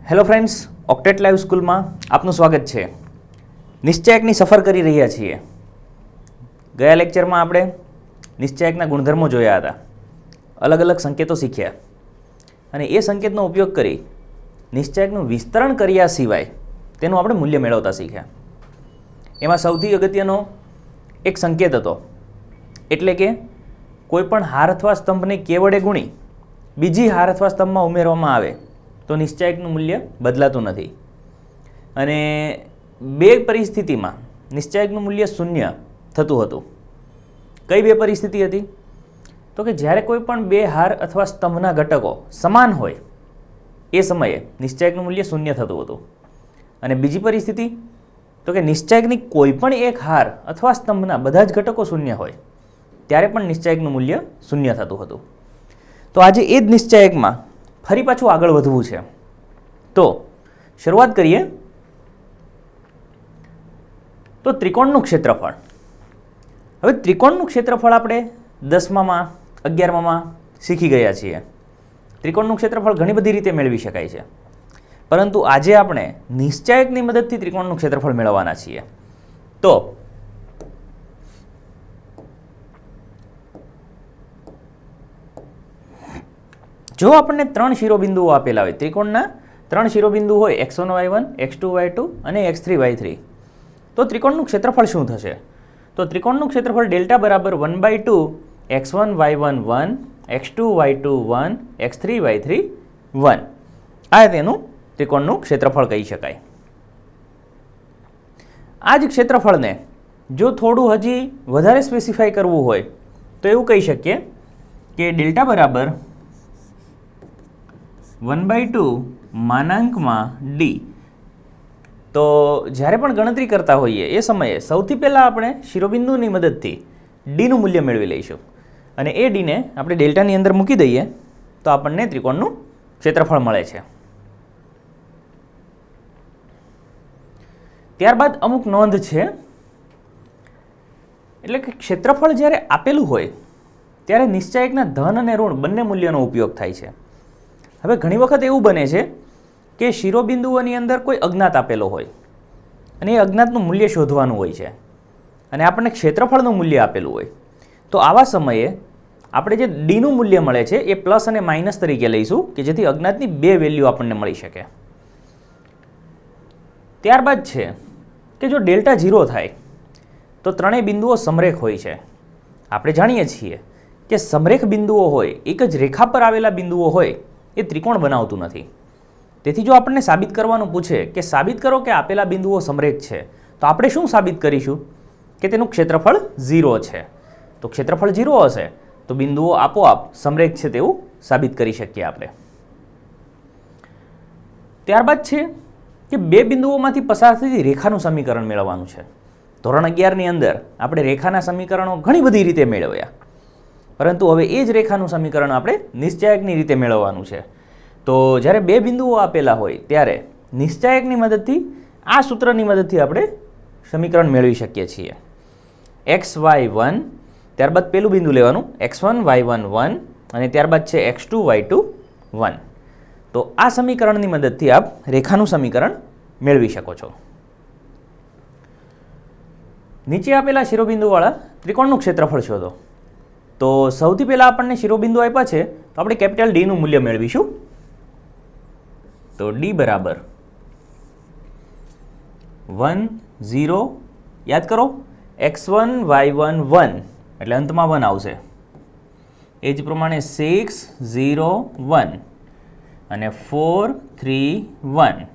Hello friends, ઓક્ટેટ live સ્કૂલમાં આપનું સ્વાગત છે. નિશ્ચયકની સફર કરી રહ્યા છીએ. ગયા લેક્ચરમાં આપણે નિશ્ચયકના ગુણધર્મો જોયા હતા, અલગ અલગ સંકેતો શીખ્યા અને એ સંકેતનો ઉપયોગ કરી નિશ્ચયકનું વિસ્તરણ કર્યા સિવાય તેનું આપણે મૂલ્ય મેળવતા શીખ્યા. એમાં સૌથી અગત્યનો એક સંકેત હતો, એટલે કે કોઈપણ હાર અથવા સ્તંભને કે વડે ગુણી બીજી હાર અથવા સ્તંભમાં ઉમેરવામાં આવે તો નિશ્ચયકનું મૂલ્ય બદલાતું નથી. અને બે પરિસ્થિતિમાં નિશ્ચયકનું મૂલ્ય શૂન્ય થતું હતું. કઈ બે પરિસ્થિતિ હતી? તો કે જ્યારે કોઈ પણ બે હાર અથવા સ્તંભના ઘટકો સમાન હોય એ સમયે નિશ્ચયકનું મૂલ્ય શૂન્ય થતું હતું. અને બીજી પરિસ્થિતિ તો કે નિશ્ચયકની કોઈ પણ એક હાર અથવા સ્તંભના બધા જ ઘટકો શૂન્ય હોય ત્યારે પણ નિશ્ચયકનું મૂલ્ય શૂન્ય થતું હતું. તો આજે એ જ નિશ્ચયકમાં ફરી પાછું આગળ વધવું છે. તો શરૂઆત કરીએ. તો ત્રિકોણનું ક્ષેત્રફળ. હવે ત્રિકોણનું ક્ષેત્રફળ આપણે 10માં 11માં શીખી ગયા છીએ. ત્રિકોણનું ક્ષેત્રફળ ઘણી બધી રીતે મેળવી શકાય છે, પરંતુ આજે આપણે નિશ્ચયકની મદદથી ત્રિકોણનું ક્ષેત્રફળ મેળવવાના છીએ. તો જો આપણને ત્રણ શિરોબિંદુઓ આપેલા હોય, ત્રિકોણના ત્રણ શિરોબિંદુ હોય, x1 y1, x2 y2 અને x3 y3, તો ત્રિકોણનું ક્ષેત્રફળ શું થશે? તો ત્રિકોણનું ક્ષેત્રફળ ડેલ્ટા બરાબર 1/2 x1 y1 1, x2 y2 1, x3 y3 1. આ તેનું ત્રિકોણનું ક્ષેત્રફળ કહી શકાય. આ જ ક્ષેત્રફળને જો થોડું હજી વધારે સ્પેસિફાઈ કરવું હોય તો એવું કહી શકીએ કે ડેલ્ટા બરાબર 1/2 માનાંકમાં d. તો જ્યારે પણ ગણતરી કરતા હોઈએ એ સમયે સૌથી પહેલાં આપણે શિરોબિંદુની મદદથી ડીનું મૂલ્ય મેળવી લઈશું અને એ ડીને આપણે ડેલ્ટાની અંદર મૂકી દઈએ તો આપણને ત્રિકોણનું ક્ષેત્રફળ મળે છે. ત્યારબાદ અમુક નોંધ છે, એટલે કે ક્ષેત્રફળ જ્યારે આપેલું હોય ત્યારે નિશ્ચયકના ધન અને ઋણ બંને મૂલ્યનો ઉપયોગ થાય છે. હવે ઘણી વખત એવું બને છે કે શિરોબિંદુઓની અંદર કોઈ અજ્ઞાત આપેલો હોય અને એ અજ્ઞાતનું મૂલ્ય શોધવાનું હોય છે અને આપણને ક્ષેત્રફળનું મૂલ્ય આપેલું હોય, તો આવા સમયે આપણે જે ડીનું મૂલ્ય મળે છે એ પ્લસ અને માઇનસ તરીકે લઈશું કે જેથી અજ્ઞાતની બે વેલ્યુ આપણને મળી શકે. ત્યારબાદ છે કે જો ડેલ્ટા 0 થાય તો ત્રણેય બિંદુઓ સમરેખ હોય છે. આપણે જાણીએ છીએ કે સમરેખ બિંદુઓ હોય, એક જ રેખા પર આવેલા બિંદુઓ હોય એ ત્રિકોણ બનાવતું નથી. તેથી જો આપણને સાબિત કરવાનું પૂછે કે સાબિત કરો કે આપેલા બિંદુઓ સમરેખ છે, તો આપણે શું સાબિત કરીશું કે તેનું ક્ષેત્રફળ 0 છે. તો ક્ષેત્રફળ 0 હશે તો બિંદુઓ આપોઆપ સમરેખ છે તેવું સાબિત કરી શકીએ આપણે. ત્યારબાદ છે કે બે બિંદુઓમાંથી પસાર થતી રેખાનું સમીકરણ મેળવવાનું છે. ધોરણ 11ની અંદર આપણે રેખાના સમીકરણો ઘણી બધી રીતે મેળવ્યા, પરંતુ હવે એ જ રેખાનું સમીકરણ આપણે નિશ્ચયકની રીતે મેળવવાનું છે. તો જ્યારે બે બિંદુઓ આપેલા હોય ત્યારે નિશ્ચયકની મદદથી આ સૂત્રની મદદથી આપણે સમીકરણ મેળવી શકીએ છીએ. xy1, ત્યારબાદ પેલું બિંદુ લેવાનું x1 y1 1 અને ત્યારબાદ છે x2 y2 1. તો આ સમીકરણની મદદથી આપ રેખાનું સમીકરણ મેળવી શકો છો. નીચે આપેલા શિરોબિંદુવાળા ત્રિકોણનું ક્ષેત્રફળ શોધો. તો સૌથી પહેલાં આપણને શિરોબિંદુ આપ્યા છે તો આપણે કેપિટલ ડીનું મૂલ્ય મેળવીશું. તો ડી બરાબર 1 0, યાદ કરો x1 y1 1 એટલે અંતમાં 1 આવશે. એ જ પ્રમાણે 6 0 1 અને 4 3 1.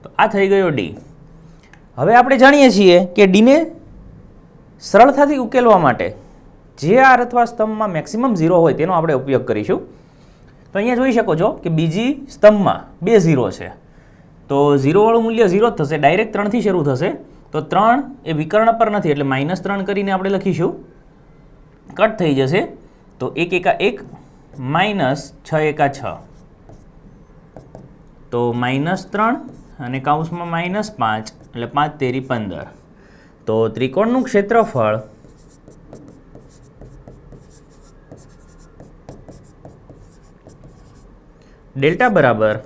તો આ થઈ ગયો ડી. હવે આપણે જાણીએ છીએ કે ડીને સરળતાથી ઉકેલવા માટે જે આર અથવા સ્તંભમાં મેક્સિમમ 0 હોય તેનો આપણે ઉપયોગ કરીશું. તો અહીંયા જોઈ શકો છો કે બીજી સ્તંભમાં બે 0 છે, તો 0 વાળું મૂલ્ય 0 જ થશે. ડાયરેક્ટ 3થી શરૂ થશે, તો 3 એ વિકર્ણ પર નથી એટલે -3 કરીને આપણે લખીશું, કટ થઈ જશે. તો 1 એકા 1 -6 એકા 6, તો -3 અને કૌંસમાં -5 એટલે 5 તેરી 15. તો ત્રિકોણનું ક્ષેત્રફળ ડેલ્ટા બરાબર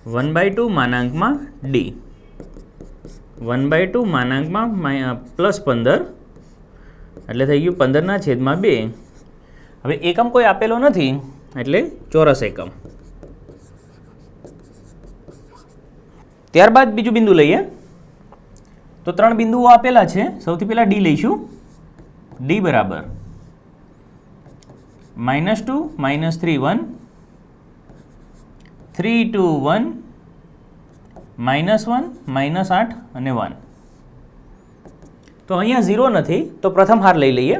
1/2 માનાંકમાં ડી, 1/2 માનાંકમાં +15 એટલે થઈ ગયું 15/2. હવે એકમ કોઈ આપેલો નથી એટલે ચોરસ એકમ. ત્યારબાદ બીજું બિંદુ લઈએ. તો 3 બિંદુઓ આપેલા છે. સૌથી પહેલાં ડી લઈશું. ડી બરાબર -2 -3 1 3 2 1 -1 -8 અને 1. તો અહીંયા 0 નથી તો પ્રથમ હાર લઈ લઈએ.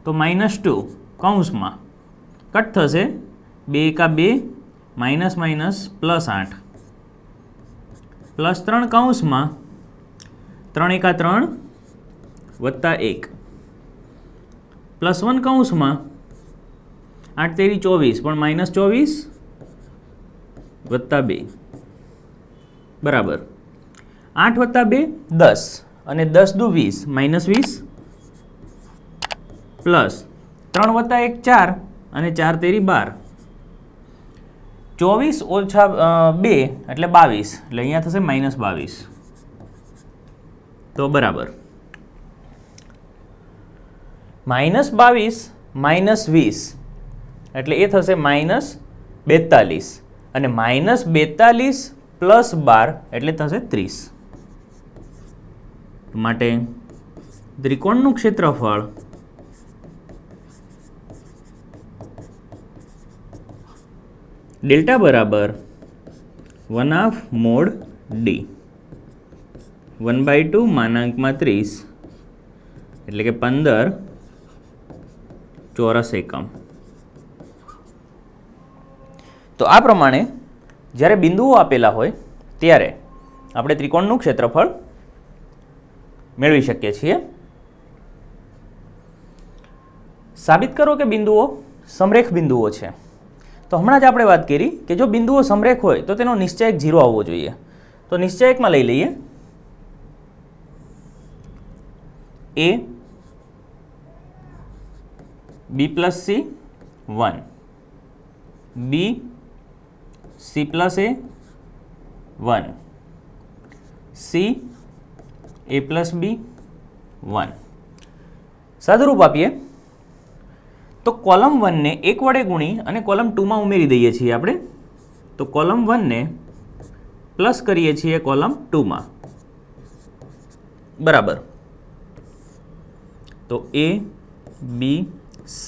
તો -2 કૌંસમાં કટ થશે 2 × 2 +8 +3 કૌંસમાં 3 × 3 +1 +1 કૌંસમાં 8 × 3 = 24 પણ -24 + 2 બરાબર 8 + 2 10 અને 10 × 2 20 -20 પ્લસ 3 + 1 4 અને 4 × 3 12 24 - 2 એટલે 22 એટલે અહીંયા થશે -22. તો બરાબર -22 - 20 એટલે એ થશે -42 અને -42 + 12 એટલે થશે 30. માટે ત્રિકોણનું ક્ષેત્રફળ ડેલ્ટા બરાબર 1/2 mod ડી, 1/2 માનાંકમાં 30 એટલે કે 15 ચોરસ એકમ. તો આ પ્રમાણે જ્યારે બિંદુઓ આપેલા હોય ત્યારે આપણે ત્રિકોણનું ક્ષેત્રફળ મેળવી શકીએ છીએ. સાબિત કરો કે બિંદુઓ સમરેખ બિંદુઓ છે. તો હમણાં જ આપણે વાત કરી કે જો બિંદુઓ સમરેખ હોય તો તેનો નિશ્ચયક 0 આવવો જોઈએ. તો નિશ્ચયકમાં લઈ લઈએ. a b + c 1 b c + a 1 c a + b 1. સાદુરૂપ આપીએ તો કોલમ 1 ને 1 વડે ગુણી અને કોલમ 2 માં ઉમેરી દઈએ છીએ આપણે. તો કોલમ 1 ને પ્લસ કરીએ છીએ કોલમ 2 માં બરાબર. તો a b c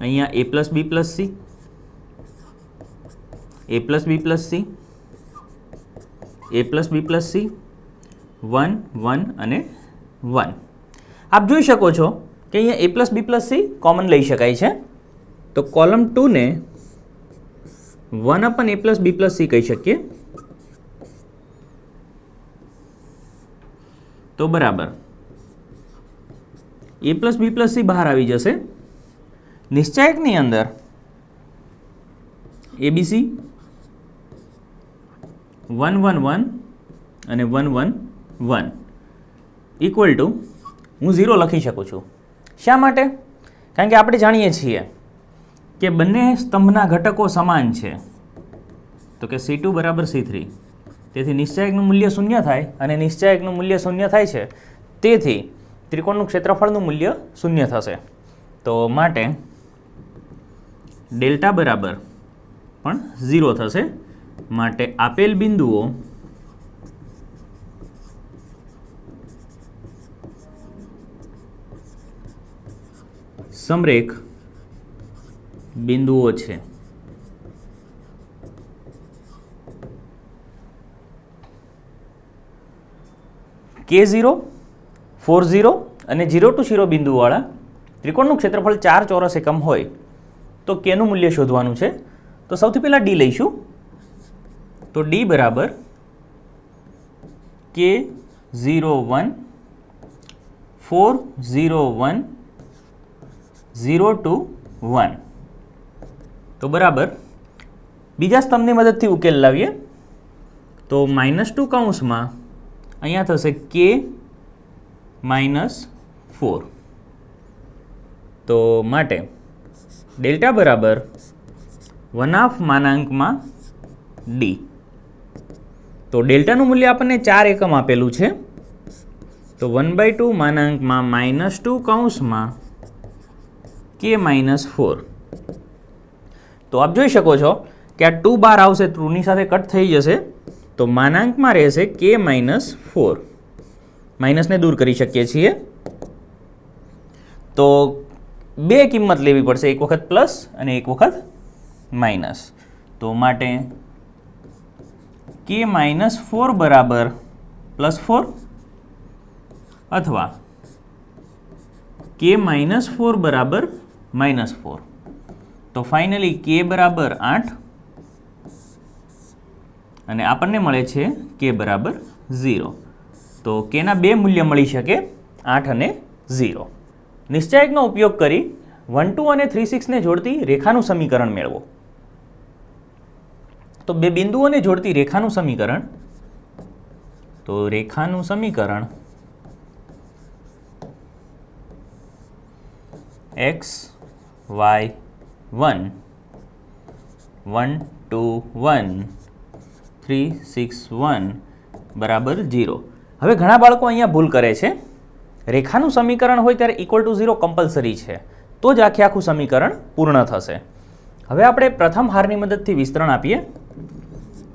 અહીંયા a + b + c a + b + c a + b + c 1 1 અને 1. આપ જોઈ શકો છો કે અહીંયા a + b + c કોમન લઈ શકાય છે. તો કોલમ 2 ને 1/a + b + c કહી શકીએ. તો બરાબર a + b + c બહાર આવી જશે. નિશ્ચયકની અંદર abc 1 1 1 અને 1 1 1 ઇક્વલ ટુ હું 0 લખી શકું છું. શા માટે? કારણ કે આપણે જાણીએ છીએ કે બંને સ્તંભના ઘટકો સમાન છે. તો કે C2 = C3. તેથી નિશ્ચયકનું મૂલ્ય 0 થાય અને નિશ્ચયકનું મૂલ્ય 0 થાય છે તેથી ત્રિકોણનું ક્ષેત્રફળનું મૂલ્ય 0 થશે. તો માટે ડેલ્ટા બરાબર પણ 0 થશે. માટે આપેલ બિંદુઓ સમરેખ બિંદુઓ છે. K0 4 અને 0 to 0 બિંદુવાળા ત્રિકોણનું ક્ષેત્રફળ 4 ચોરસ એકમ હોય તો કેનું મૂલ્ય શોધવાનું છે. તો સૌથી પહેલાં ડી લઈશું. તો ડી બરાબર K01 401 0 to 1. તો બરાબર બીજા સ્તંભની મદદથી ઉકેલ લાવીએ. તો -2 કૌંસમાં અહીંયા થશે K -4. તો માટે ડેલ્ટા બરાબર 1/2 માનાંકમાં ડી. તો ડેલ્ટાનું મૂલ્ય આપણને 4 એકમ આપેલું છે. તો 1/2 માનાંકમાં -2 કૌંસમાં k -4. તો આપ જોઈ શકો છો કે આ 2 બહાર આવશે, 2ની સાથે કટ થઈ જશે, તો માનાંકમાં રહેશે k -4. માઇનસને દૂર કરી શકીએ છીએ. તો બે કિંમત લેવી પડશે, એક વખત પ્લસ અને એક વખત માઇનસ. તો માટે k -4 બરાબર +4 અથવા k -4 બરાબર -4. તો ફાઇનલી k બરાબર 8 અને આપણને મળે છે k બરાબર 0. તો k ના બે મૂલ્ય મળી શકે, 8 અને 0. નિશ્ચાયકનો ઉપયોગ કરી 1 2 અને 3 6 ને જોડતી રેખાનું સમીકરણ મેળવો. તો બે બિંદુઓને જોડતી રેખાનું સમીકરણ, તો રેખાનું સમીકરણ x y 1 1 2 1 3 6 1 બરાબર 0. હવે ઘણા બાળકો અહીંયા ભૂલ કરે છે. રેખાનું સમીકરણ હોય ત્યારે =0 કમ્પલસરી છે, તો જ આખું સમીકરણ પૂર્ણ થશે. હવે આપણે પ્રથમ હારની મદદથી વિસ્તરણ આપીએ.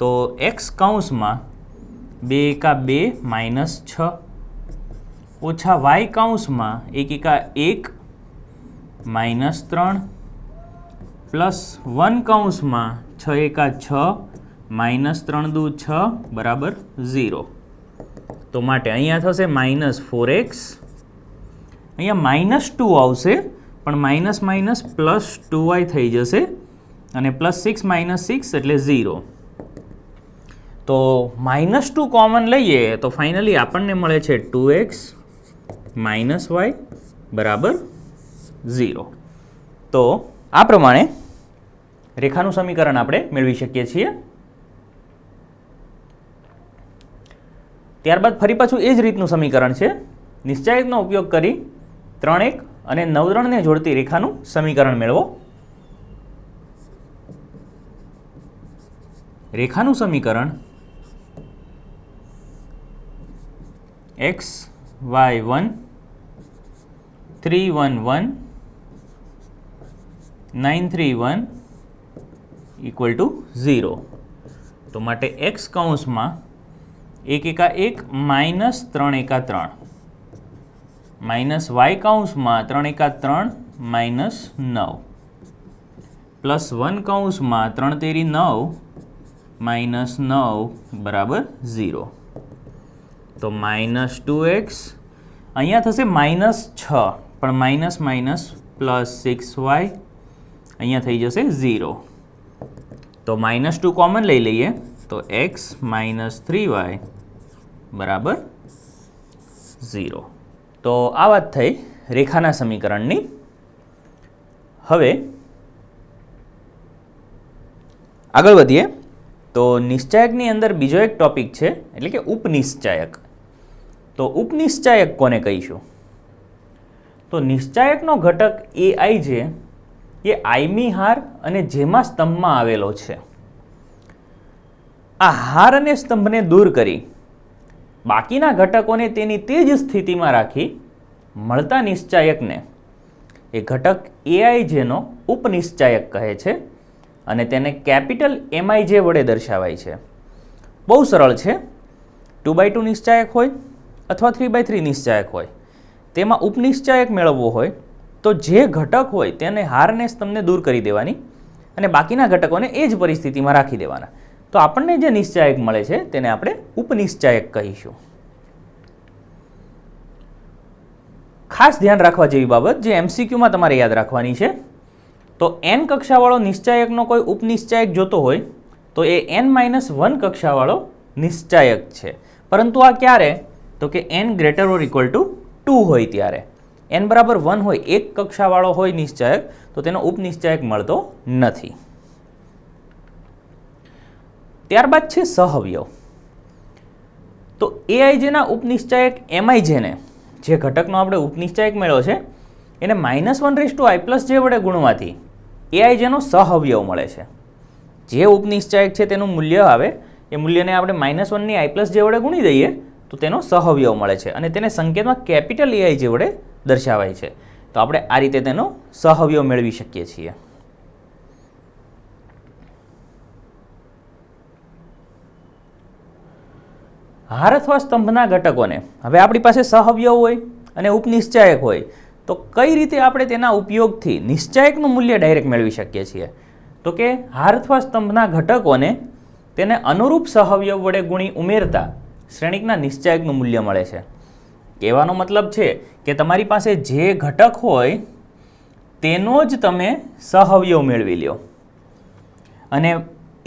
તો x કૌંસમાં 2 એકા 2 -6 ઓછા y કૌંસમાં 1 એકા 1 -3 પ્લસ 1 કૌંસમાં 6 એકા 6 -3 દુ 6 બરાબર 0. તો માટે અહીંયા થશે -4x, અહીંયા -2 આવશે, પણ માઇનસ માઇનસ +2y થઈ જશે અને +6 -6 એટલે 0. તો -2 કોમન લઈએ તો ફાઇનલી આપણને મળે છે 2x - y બરાબર 0. તો આ પ્રમાણે રેખાનું સમીકરણ આપણે મેળવી શકીએ છીએ. ત્યારબાદ ફરી પાછું એ જ રીતનું સમીકરણ છે. નિશ્ચાયકનો ઉપયોગ કરી 3 1 અને 9 3 ને જોડતી રેખાનું સમીકરણ મેળવો. રેખાનું સમીકરણ x y 1 3 1 1 9 3 1 = 0. તો માટે x કૌંસમાં 1 એકા 1 -3 એકા 3 -y કૌંસમાં 3 એકા 3 -9 પ્લસ 1 કૌંસમાં 3 તેરી 9 -9 બરાબર 0. તો -2x અહીંયા થશે -6, પણ માઇનસ માઇનસ +6y અહીંયા થઈ જશે 0. તો -2 કોમન લઈ લઈએ તો x - 3y બરાબર 0. તો આ વાત થઈ રેખાના સમીકરણની. હવે આગળ વધીએ તો નિશ્ચાયકની અંદર બીજો એક ટોપિક છે, એટલે કે ઉપનિશ્ચાયક. તો ઉપનિશ્ચાયક કોને કહીશું? તો નિશ્ચાયકનો ઘટક ai છે એ આયમી હાર અને જેમા સ્તંભમાં આવેલો છે. આ હાર અને સ્તંભને દૂર કરી બાકીના ઘટકોને તેની તે જ સ્થિતિમાં રાખી મળતા નિશ્ચાયકને એ ઘટક ai જેનો ઉપનિશ્ચાયક કહે છે અને તેને કેપિટલ MIJ વડે દર્શાવાય છે. બહુ સરળ છે. 2/2 નિશ્ચાયક હોય અથવા 3/3 નિશ્ચાયક હોય, તેમાં ઉપનિશ્ચાયક મેળવવો હોય તો જે ઘટક હોય તેને હારને સ્તંભને દૂર કરી દેવાની અને બાકીના ઘટકોને એ જ પરિસ્થિતિમાં રાખી દેવાના. તો આપણને જે નિશ્ચાયક મળે છે તેને આપણે ઉપનિશ્ચાયક કહીશું. ખાસ ધ્યાન રાખવા જેવી બાબત જે MCQમાં તમારે યાદ રાખવાની છે. તો n કક્ષાવાળો નિશ્ચાયકનો કોઈ ઉપનિશ્ચાયક જોતો હોય તો એ n-1 કક્ષાવાળો નિશ્ચાયક છે. પરંતુ આ ક્યારે? તો કે n ≥ 2 હોય ત્યારે. n બરાબર 1 હોય, એક કક્ષાવાળો હોય નિશ્ચાયક, તો તેનો ઉપનિશ્ચાયક મળતો નથી. ત્યારબાદ છે સહઅવયવ. તો aij ના ઉપનિશ્ચાયક mij ને, જે ઘટકનો આપણે ઉપનિશ્ચાયક મેળવ્યો છે એને -1/i + j વડે ગુણવાથી aij નો સહઅવયવ મળે છે. જે ઉપનિશ્ચાયક છે તેનું મૂલ્ય આવે એ મૂલ્યને આપણે -1ની i પ્લસ જે વડે ગુણી દઈએ તો તેનો સહઅવયવ મળે છે અને તેને સંકેતમાં કેપિટલ AI જે વડે દર્શાવાય છે. તો આપણે આ રીતે તેનો સહઅવયવ મેળવી શકીએ છીએ. હાર અથવા સ્તંભના ઘટકોને હવે આપણી પાસે સહઅવયવ હોય અને ઉપનિશ્ચાયક હોય તો કઈ રીતે આપણે તેના ઉપયોગથી નિશ્ચાયકનું મૂલ્ય ડાયરેક્ટ મેળવી શકીએ છીએ? તો કે હાર અથવા સ્તંભના ઘટકોને તેને અનુરૂપ સહઅવયવ વડે ગુણી ઉમેરતા શ્રેણિકના નિશ્ચાયકનું મૂલ્ય મળે છે. કહેવાનો મતલબ છે કે તમારી પાસે જે ઘટક હોય તેનો જ તમે સહઅવયવ મેળવી લ્યો અને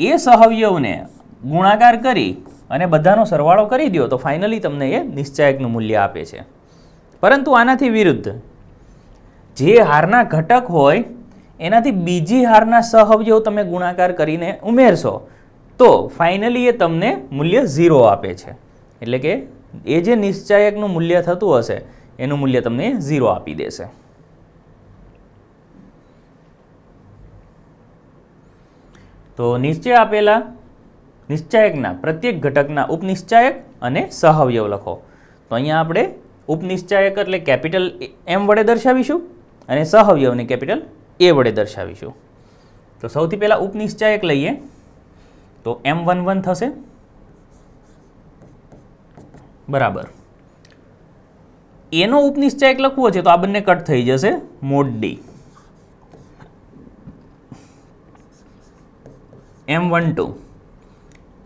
એ સહઅવયવને ગુણાકાર કરી અને બધાનો સરવાળો કરી દો તો ફાઇનલી તમને એ નિશ્ચાયકનું મૂલ્ય આપે છે. પરંતુ આનાથી વિરુદ્ધ જે હારના ઘટક હોય એનાથી બીજી હારના સહઅવયવ તમે ગુણાકાર કરીને ઉમેરશો તો ફાઇનલી એ તમને મૂલ્ય 0 આપે છે. એટલે કે એ જે નિશ્ચાયકનું મૂલ્ય થતું હશે એનું મૂલ્ય તમને 0 આપી દેશે. તો નીચે આપેલા નિશ્ચાયકના પ્રત્યેક ઘટકના ઉપનિશ્ચાયક અને સહઅવયવ લખો. તો અહીંયા આપણે ઉપનિશ્ચાયક એટલે કેપિટલ M વડે દર્શાવીશું અને સહઅવયવને કેપિટલ A વડે દર્શાવીશું. તો સૌથી પહેલાં ઉપનિશ્ચાયક લઈએ તો M11 થશે બરાબર. એનો ઉપનિશ્ચાયક લખવો છે તો આ બંને કટ થઈ જશે મોડ D. M12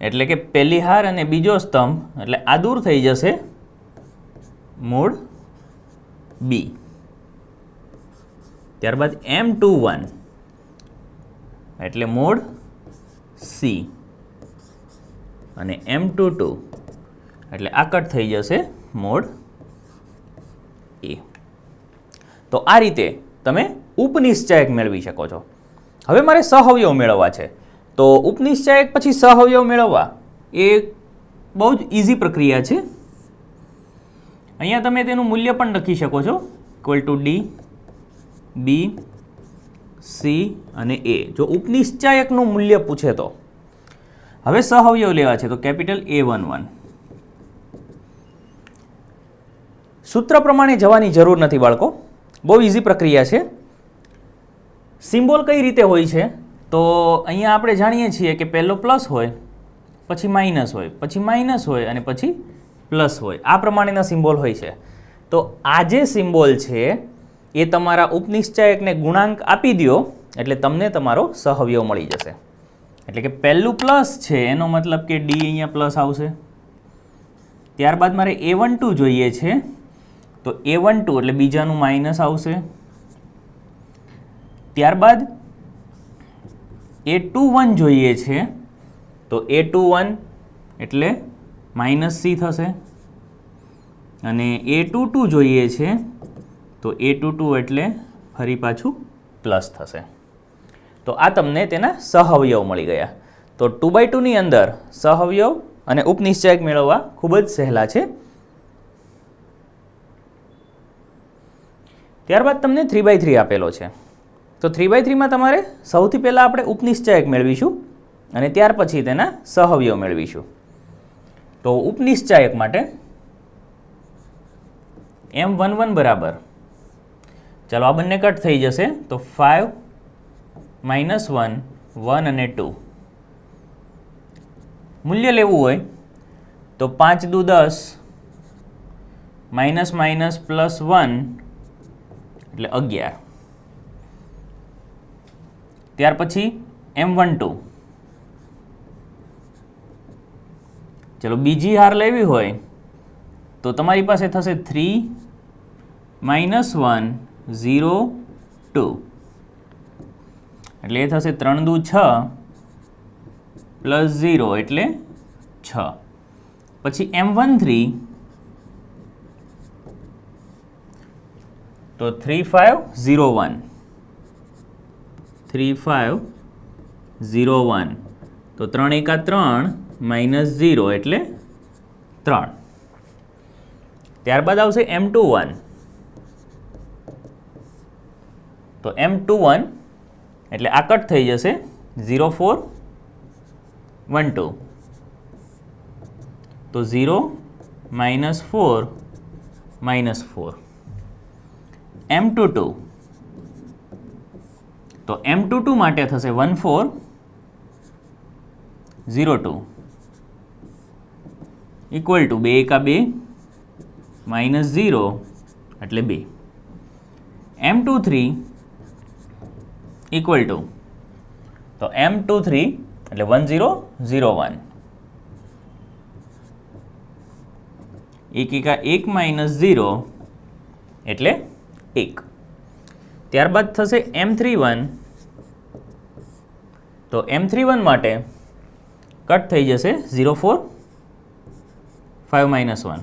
એટલે કે પહેલી હાર અને બીજો સ્તંભ એટલે આ દૂર થઈ જશે મોડ B. ત્યારબાદ M21 એટલે મોડ C અને M22 એટલે આ કટ થઈ જશે મોડ A. તો આ રીતે તમે ઉપનિશ્ચાયક મેળવી શકો છો. હવે મારે સહઅવયવ મેળવવા છે તો ઉપનિશ્ચાયક પછી સહઅવયવ મેળવવા એ બહુ જ ઇઝી પ્રક્રિયા છે. અહીંયા તમે તેનું મૂલ્ય પણ લખી શકો છો equal to D, B, C અને A. જો ઉપનિશ્ચાયકનું મૂલ્ય પૂછે તો હવે સહઅવયવ લેવા છે તો કેપિટલ A11. સૂત્ર પ્રમાણે જવાની જરૂર નથી બાળકો, બહુ ઇઝી પ્રક્રિયા છે. સિમ્બોલ કઈ રીતે હોય છે તો અહીંયા આપણે જાણીએ છીએ કે પહેલો પ્લસ હોય પછી માઇનસ હોય પછી માઇનસ હોય અને પછી પ્લસ હોય, આ પ્રમાણેના સિમ્બોલ હોય છે. તો આ જે સિમ્બોલ છે એ તમારા ઉપનિશ્ચાયકને ગુણાંક આપી દો એટલે તમને તમારો સહઅવયવ મળી જશે. એટલે કે પહેલું પ્લસ છે એનો મતલબ કે D અહીંયા પ્લસ આવશે. ત્યારબાદ મારે A12 જોઈએ છે તો A12 એટલે બીજાનું માઇનસ આવશે. ત્યારબાદ A21 જોઈએ છે તો A21 એટલે -C થશે અને A22 જોઈએ છે તો A22 એટલે ફરી પાછું પ્લસ થશે. તો આ તમને તેના સહઅવયવ મળી ગયા. તો 2/2 ની અંદર સહઅવયવ અને ઉપનિશ્ચાયક મેળવવા ખૂબ જ સહેલા છે. ત્યારબાદ તમને 3/3 આપેલો છે તો 3/3 માં તમારે સૌથી પહેલાં આપણે ઉપનિશ્ચાયક મેળવીશું અને ત્યાર પછી તેના સહઅવયવ મેળવીશું. તો ઉપનિશ્ચાયક માટે M11 બરાબર, ચાલો આ બંને કટ થઈ જશે તો 5 -1 1 અને 2. મૂલ્ય લેવું હોય તો 5 દુ 10 માઇનસ માઇનસ પ્લસ 1 એટલે 11. ત્યાર પછી M12, ચલો બીજી હાર લેવી હોય તો તમારી પાસે થશે 3 -1 0 2 એટલે એ થશે 3 દુ 6 પ્લસ 0 એટલે 6. પછી M13 તો 3 5 0 1 3 5 0 1 તો 3 એકા 3 -0 એટલે 3. ત્યારબાદ આવશે M21 તો M21 એટલે આ કટ થઈ જશે 0 4 1 2, તો 0 -4 -4. m22, તો m22 માટે થશે 1 4 0 2 ઇક્વલ ટુ 2 એકા 2 -0 એટલે 2. m23 ઇક્વલ ટુ, તો m23 એટલે 1 0 0 1, 1 એકા 1 -0 એટલે 1. ત્યારબાદ થશે m31, તો m31 માટે કટ થઈ જશે 0 4 5 -1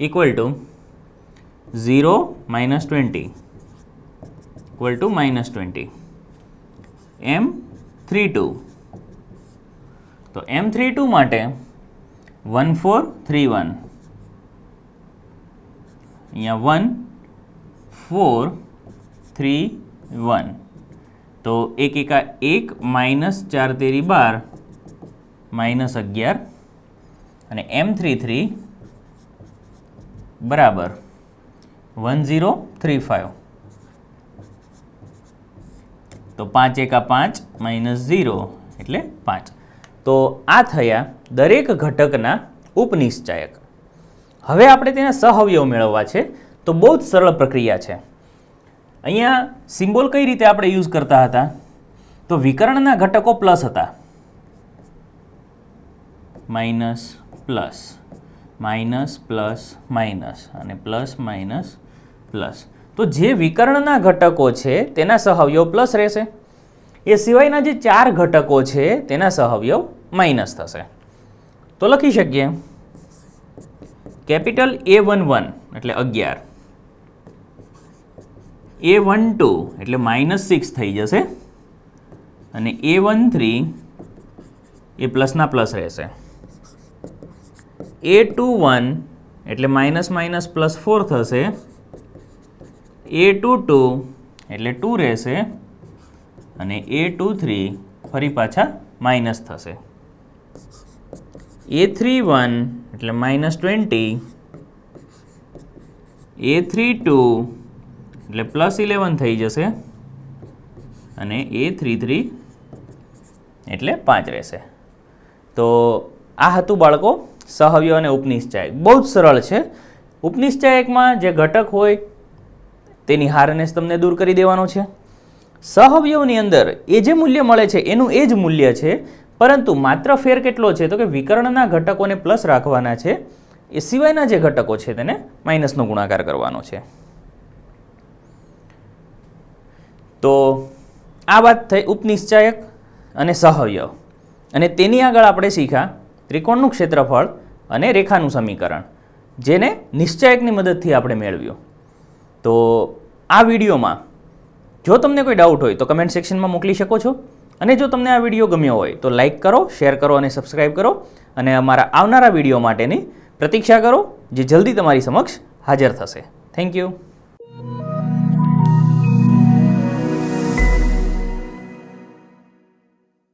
equal to 0 -20 equal to -20. m32, તો m32 માટે 1 4 3 1, અહીંયા 1 4 3 1, તો 1 એકા 1 -4 તેરી 12 -11 અને m33 બરાબર 1 0 3 5, તો 5 એકા 5 -0 એટલે 5. તો આ થયા દરેક ઘટકના ઉપનિશ્ચાયક. હવે આપણે તેના સહઅવયવ મેળવવા છે, તો બહુ જ સરળ પ્રક્રિયા છે. અહીંયા સિમ્બોલ કઈ રીતે આપણે યુઝ કરતા હતા, તો વિકર્ણના ઘટકો પ્લસ હતા, minus plus minus plus minus અને પ્લસ માઇનસ પ્લસ. તો જે વિકર્ણના ઘટકો છે તેના સહઅવયવ પ્લસ રહેશે, એ સિવાયના જે 4 ઘટકો છે તેના સહઅવયવ માઇનસ થશે. તો લખી શકીએ કેપિટલ A11 એટલે 11, A12 એટલે -6 થઈ જશે, અને A13 એ પ્લસના પ્લસ રહેશે, A21 એટલે -+4 થશે, A22 એટલે 2 રહેશે, અને A23 ફરી પાછા માઇનસ થશે, A31 એટલે -20, A32 એટલે +11 થઈ જશે, અને A33 એટલે 5 રહેશે. તો આ હતું બાળકો સહઅવયવ અને ઉપનિશ્ચાયક. બહુ જ સરળ છે. ઉપનિશ્ચાયકમાં જે ઘટક હોય તેની હારનેસ તમને દૂર કરી દેવાનો છે. સહઅવયવની અંદર એ જે મૂલ્ય મળે છે એનું એ જ મૂલ્ય છે, પરંતુ માત્ર ફેર કેટલો છે, તો કે વિકર્ણના ઘટકોને પ્લસ રાખવાના છે, એ સિવાયના જે ઘટકો છે તેને માઇનસનો ગુણાકાર કરવાનો છે. તો આ વાત થઈ ઉપનિશ્ચાયક અને સહઅવયવ. અને તેની આગળ આપણે શીખ્યા ત્રિકોણનું ક્ષેત્રફળ અને રેખાનું સમીકરણ, જેને નિશ્ચાયકની મદદથી આપણે મેળવ્યું. તો આ વિડીયોમાં જો તમને કોઈ ડાઉટ હોય તો કમેન્ટ સેક્શનમાં મોકલી શકો છો, અને જો તમને આ વિડીયો ગમ્યો હોય તો લાઇક કરો, શેર કરો અને સબસ્ક્રાઈબ કરો, અને અમારા આવનારા વિડીયો માટેની પ્રતીક્ષા કરો, જે જલ્દી તમારી સમક્ષ હાજર થશે. Thank you.